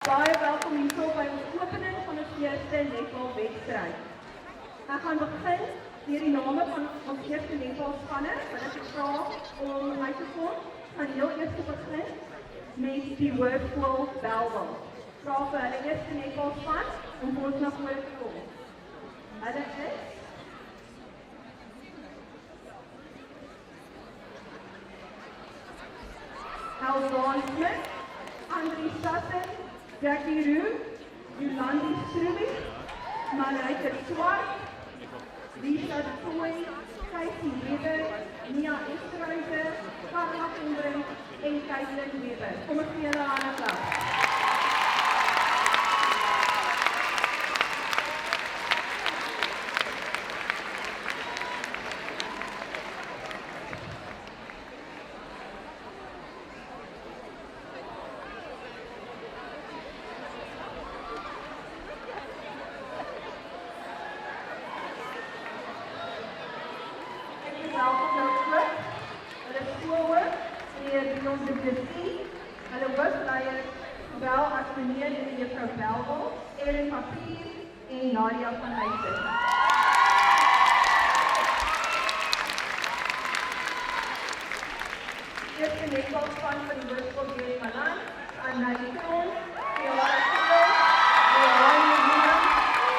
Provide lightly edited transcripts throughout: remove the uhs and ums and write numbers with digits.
Baie welkom hier by ons opening van ons eerste netbalwedstryd. Ek gaan begin deur die name van ons eerste netbalspanne wat ek vra om uit te kom. Ek gaan heel eers begin met die Hoërskool Bellville. Vra vir hulle eerste netbalspan om vir ons na vore te kom. Hulle is Helvaan Smit, Andrie Sutton, Jackie Roux, Jolandi Struwig, Marijke Swart, Lisa de Tooi, Kaysie Weber, Nia Esterhuizen, Carla Kondrink en Kaitlyn Weber. Kom ek gee hulle 'n hande klap. Hulle hoofleier, sowel as meneer en juffrou Bellville, Erin Papier en Nadia van Huysen. Eerste netbalspan van die Hoërskool J. Malan, Anneli Kroon, Johanna Kroon, Johanna Kroon,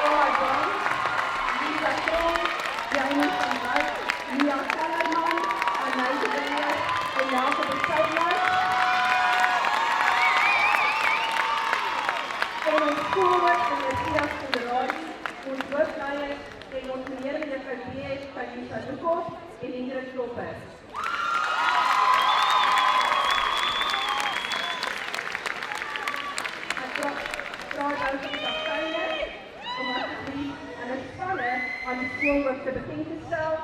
Ola Jones, Lisa Kroon, Jamie van Dijk, Lia Kellerman, Anneli Kroon en Jacob Bestoudelaar. En ons skoolhoof en Messias Konderadi, ons hoofleier en ons meneer en juffrou B.S. Patricia Lukos en Ingrid Klopper. Ek vra nou vir die kapteine om asseblief hulle spanne aan die skoolhoof te bekend te stel.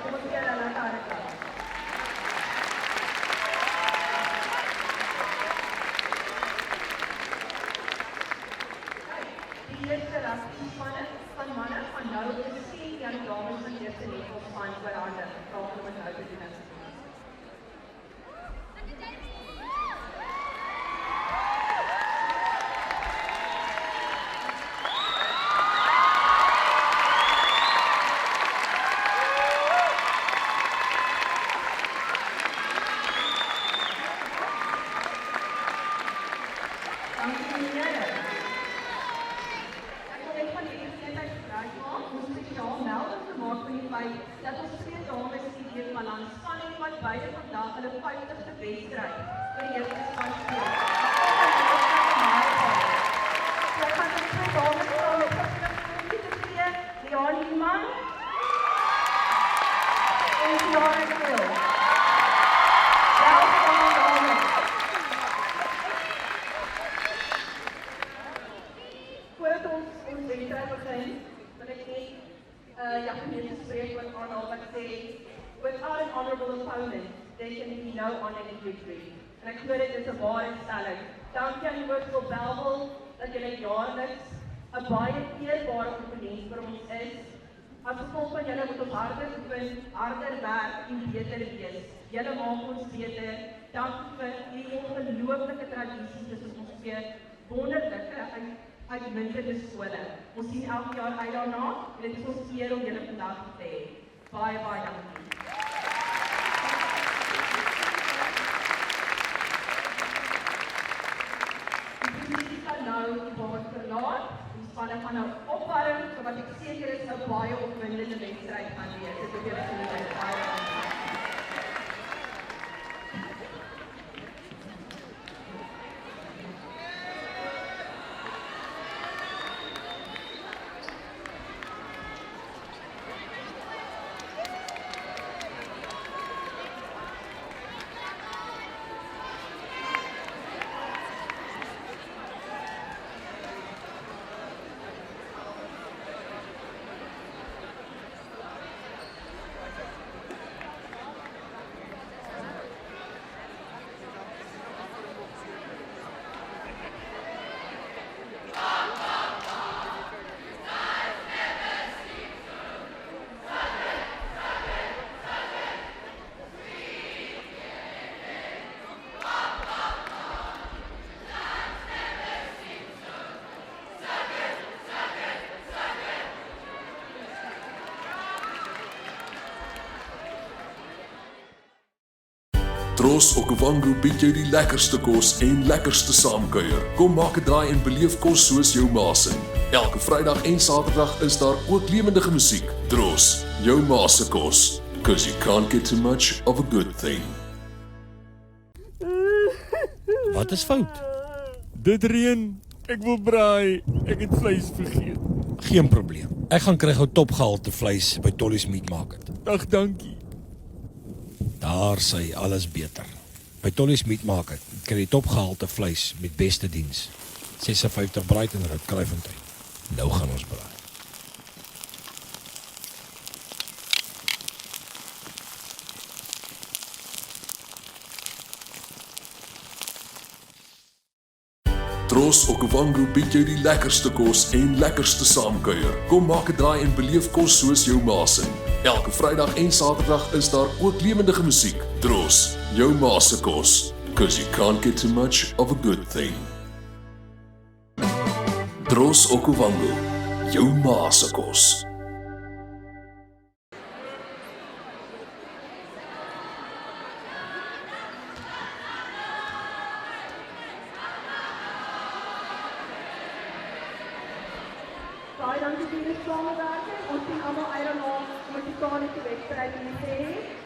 Kom ons gee hulle 'n hande klap. Die eerste rugby-spanne van manne gaan nou sien die dames van die eerste netbalspan oorhandig. Vra om dit nou te doen. Dat ons twee dames hier in Malan spanning wat beide vandag hulle 50ste wedstryd vir die eerste span speel. honorable opponents, there can be no honor in victory. En ek glo dit is 'n ware stelling. Dankie aan die Hoërskool Bellville dat julle jaarliks 'n baie eerbare opponent vir ons is. As gevolg van julle moet ons harder oefen, harder werk en beter wees. Julle maak ons beter. Dankie vir hierdie ongelooflike tradisie tussen ons twee wonderlike uitmuntende skole. Ons sien elke jaar uit daarna en dit is ons eer om julle vandag te hê. Baie, baie dankie. Die gaan nou die baan verlaat. Die spanne gaan nou opwarm, sodat ek seker is 'n baie opwindende wedstryd gaan wees. Dit is julle geniet baie dankie. Dros Okavango bied jou die lekkerste kos en lekkerste saamkuier. Kom maak 'n draai en beleef kos soos jou maasin. Elke Vrydag en Saterdag is daar ook lewendige musiek. Dros, jou ma se kos, 'cause you can't get too much of a good thing. Wat is fout? Dit reën. Ek wil braai. Ek het vleis vergeet. Geen probleem. Ek gaan kry gou topgehalte vleis by Tollies Meat Market. Ag, dankie. Daar sê alles beter. By Tollies Meat Market kry jy topgehalte vleis met beste diens. 56 Brighton Road, Kraaifontein. Nou gaan ons braai. Dros Okavango bied jou die lekkerste kos en lekkerste saamkuier. Kom maak 'n draai en beleef kos soos jou maasin. Elke Vrydag en Saterdag is daar ook lewendige musiek. Dros, jou ma se kos, 'cause you can't get too much of a good thing. Dros Okavango, jou ma se kos. Baie dankie vir die samewerking. Ons sien almal uit daarna om 'n totale wedstryd te hê.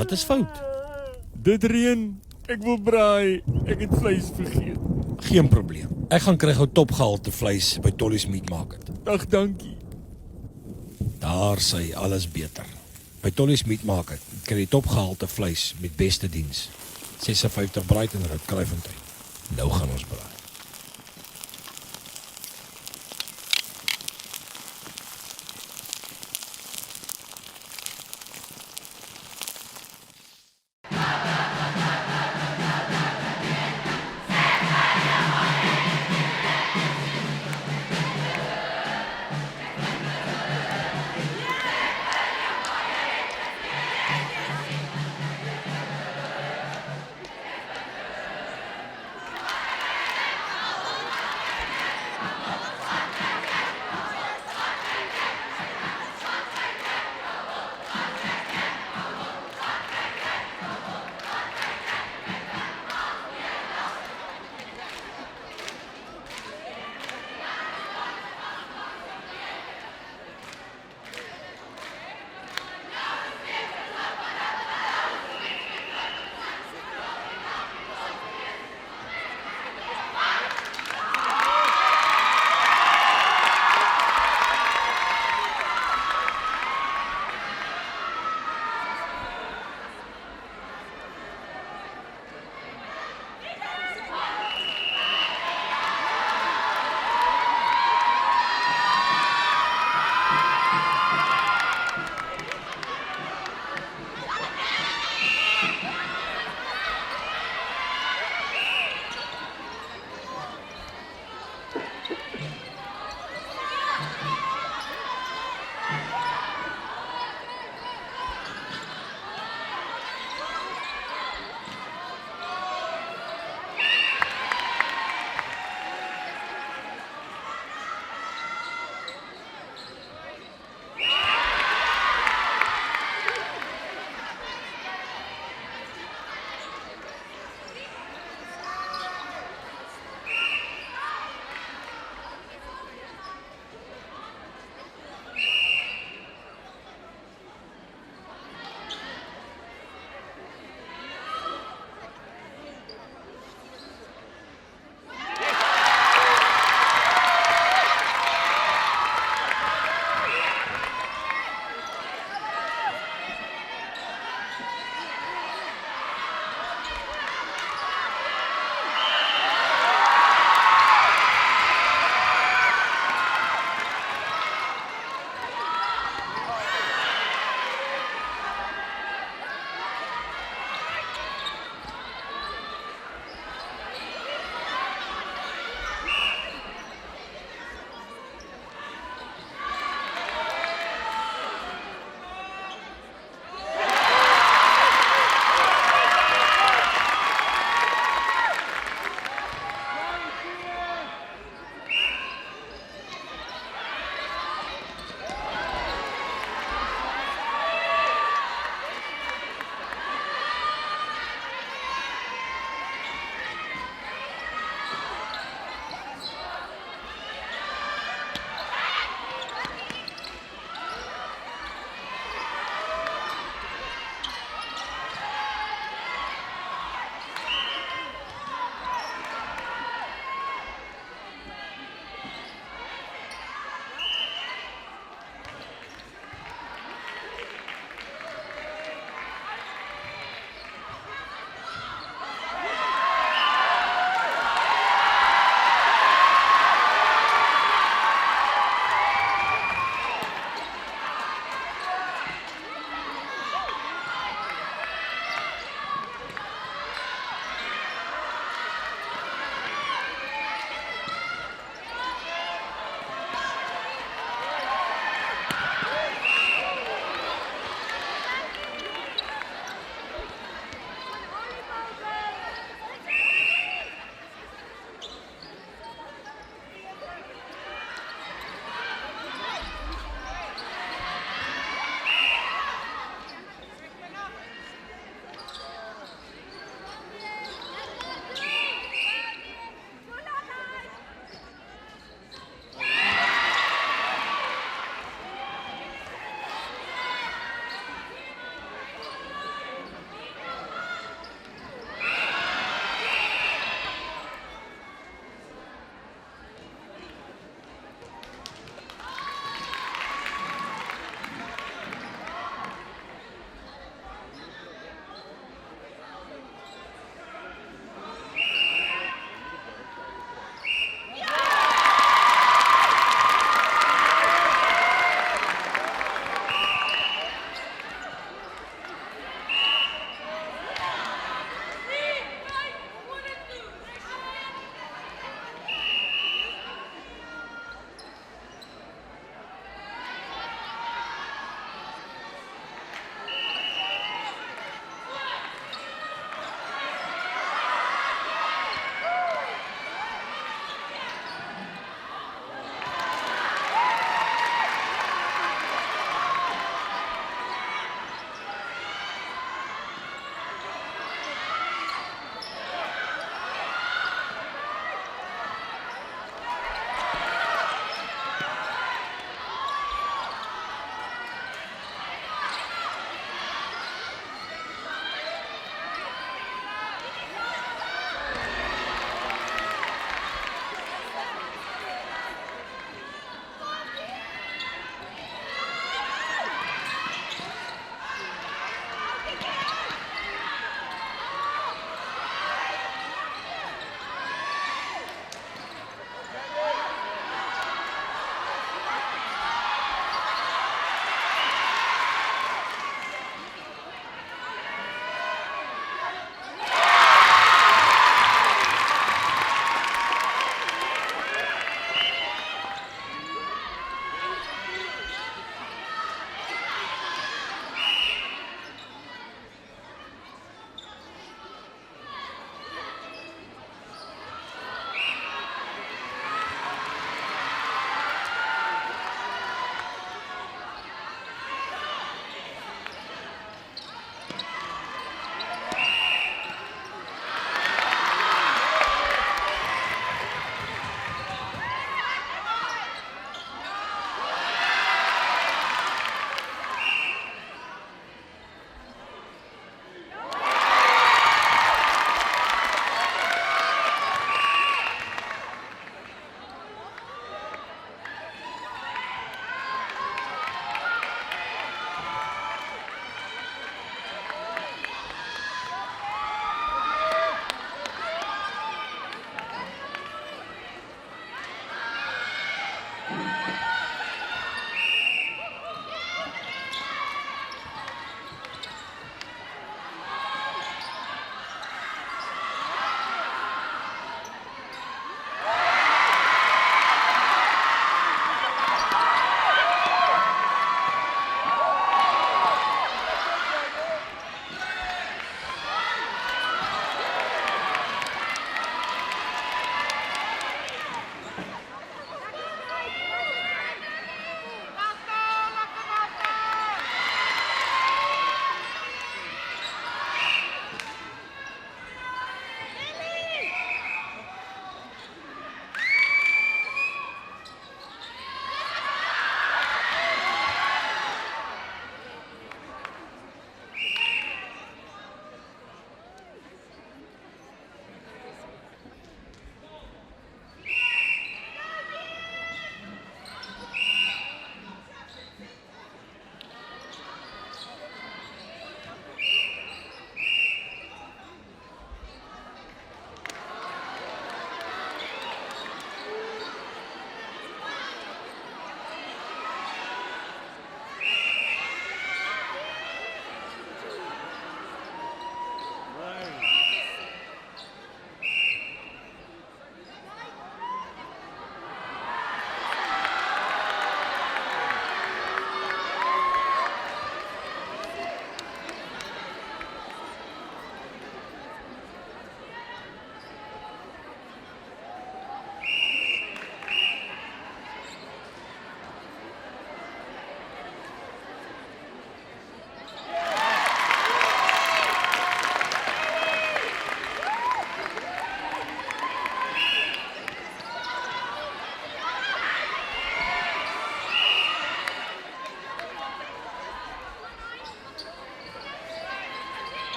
Wat is fout? Dit reën. Ek wil braai. Ek het vleis vergeet. Geen probleem. Ek gaan kry gou topgehalte vleis by Tollies Meat Market. Ag, dankie. Daar sê alles beter. By Tollies Meat Market kry jy topgehalte vleis met beste diens. 56 Brighton Road, Kluifontein. Nou gaan ons braai.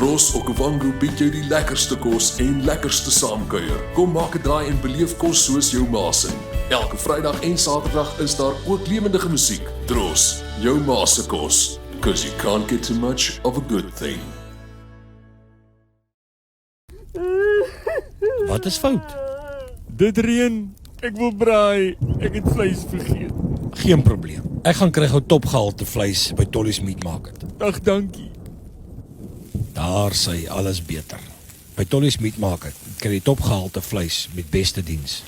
Dros Okavango bied jou die lekkerste kos en lekkerste saamkuier. Kom maak 'n draai en beleef kos soos jou maas. Elke Vrydag en Saterdag is daar ook lewendige musiek. Dros, jou ma se kos, 'cause you can't get too much of a good thing. Wat is fout? Dit reën. Ek wil braai. Ek het vleis vergeet. Geen probleem. Ek gaan kry gou topgehalte vleis by Tollies Meat Market. Ag, dankie. Daar sê alles beter. By Tollies Meat Market kry jy topgehalte vleis met beste diens.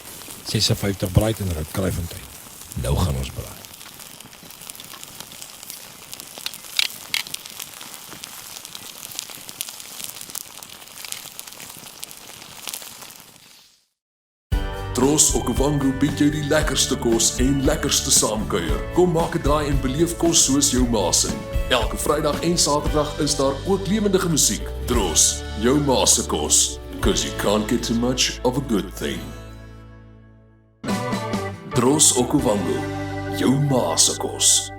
56 Brighton Road, Kraaifontein. Nou gaan ons braai. Dros Okavango bied jou die lekkerste kos en lekkerste saamkuier. Kom maak 'n draai en beleef kos soos jou maas. Elke Vrydag en Saterdag is daar ook lewendige musiek. Dros, jou ma se kos, 'cause you can't get too much of a good thing. Dros Okavango, jou ma se kos.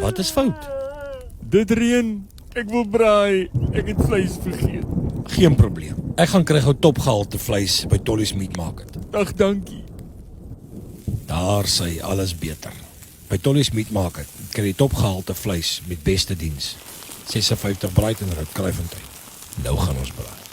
Wat is fout? Dit reën. Ek wil braai. Ek het vleis vergeet. Geen probleem. Ek gaan kry gou topgehalte vleis by Tollies Meat Market. Ag, dankie. Daar sê alles beter. By Tollies Meat Market kry jy topgehalte vleis met beste diens. 56 Brighton Road, Kraaifontein. Nou gaan ons braai.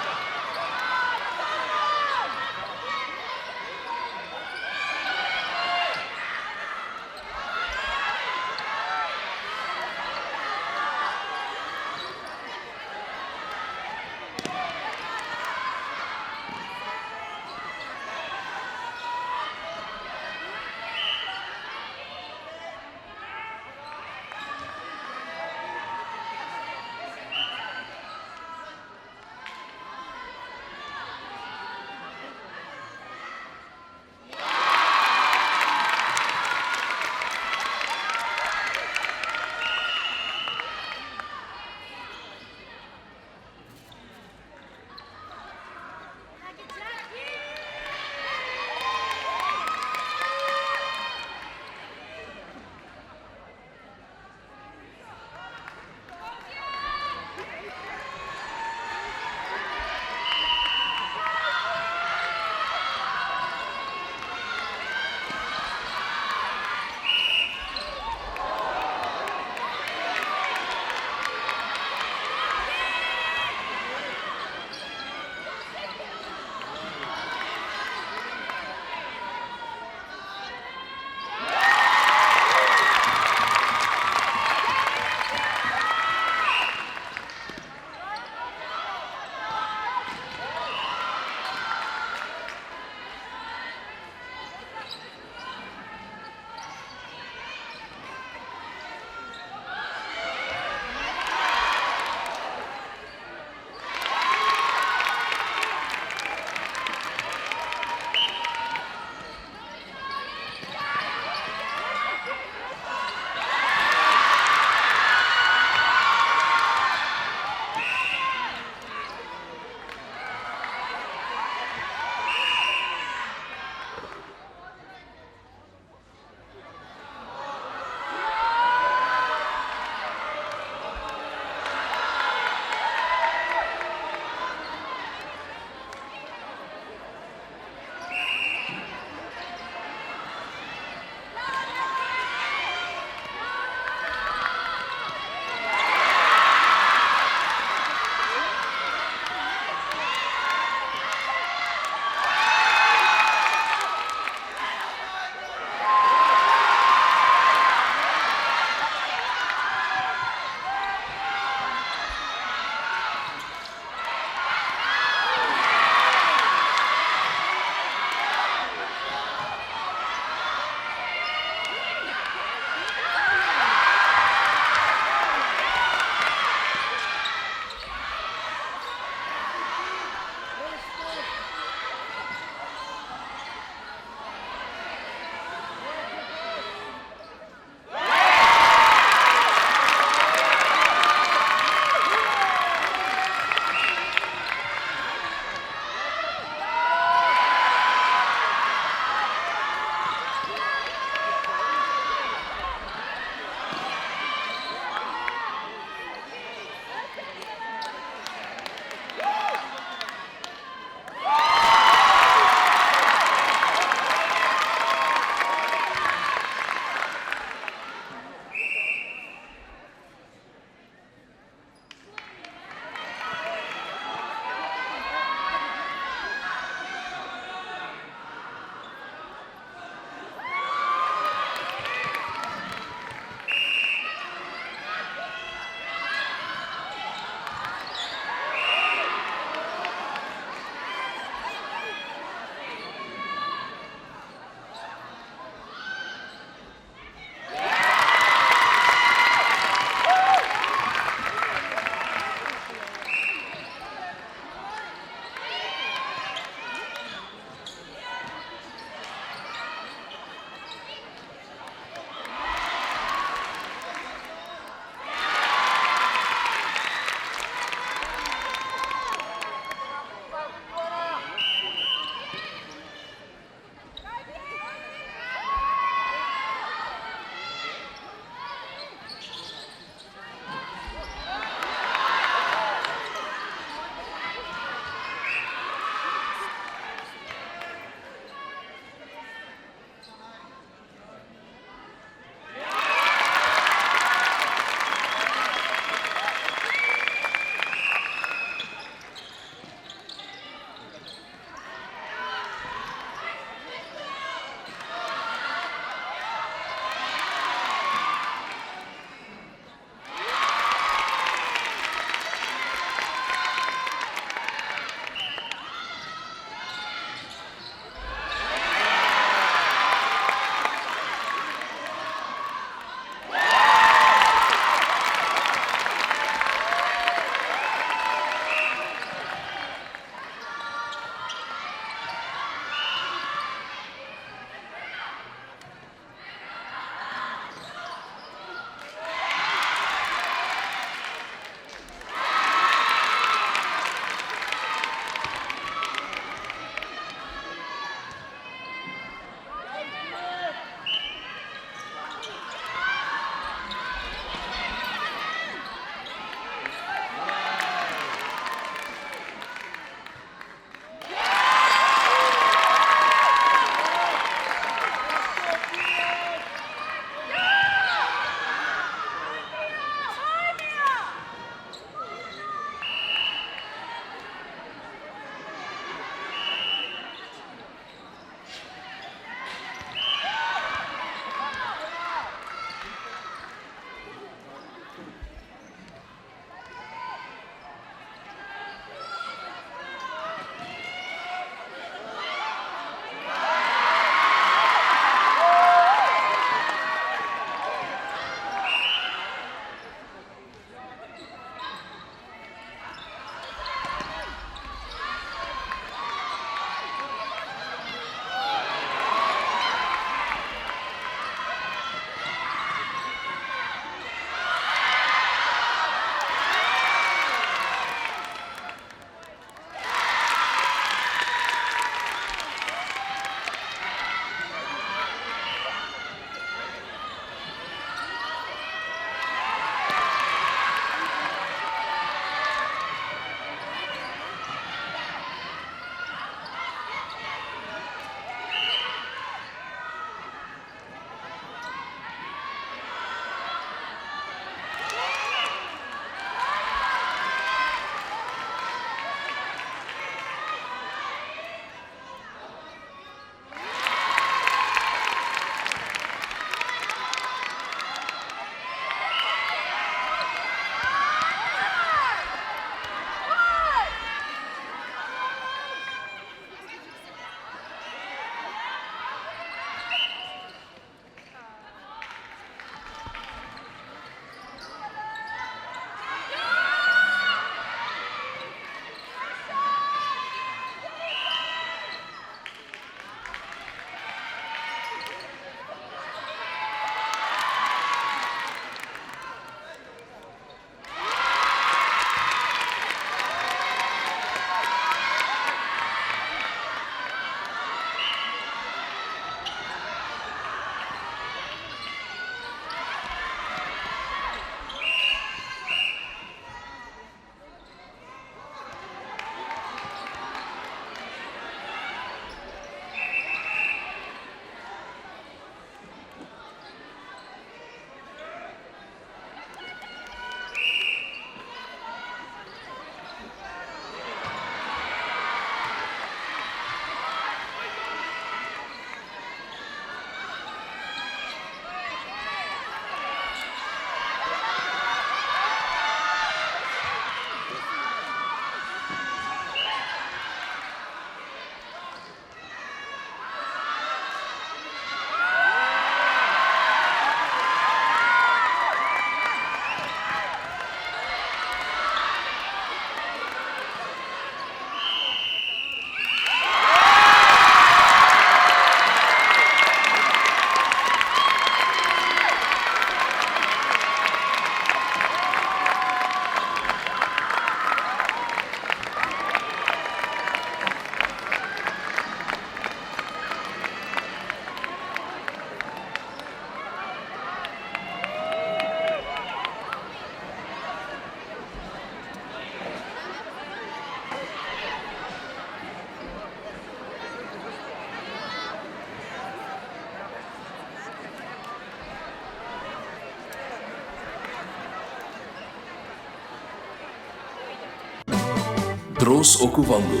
Tros Okwango,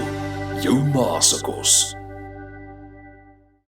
jou ma se kos.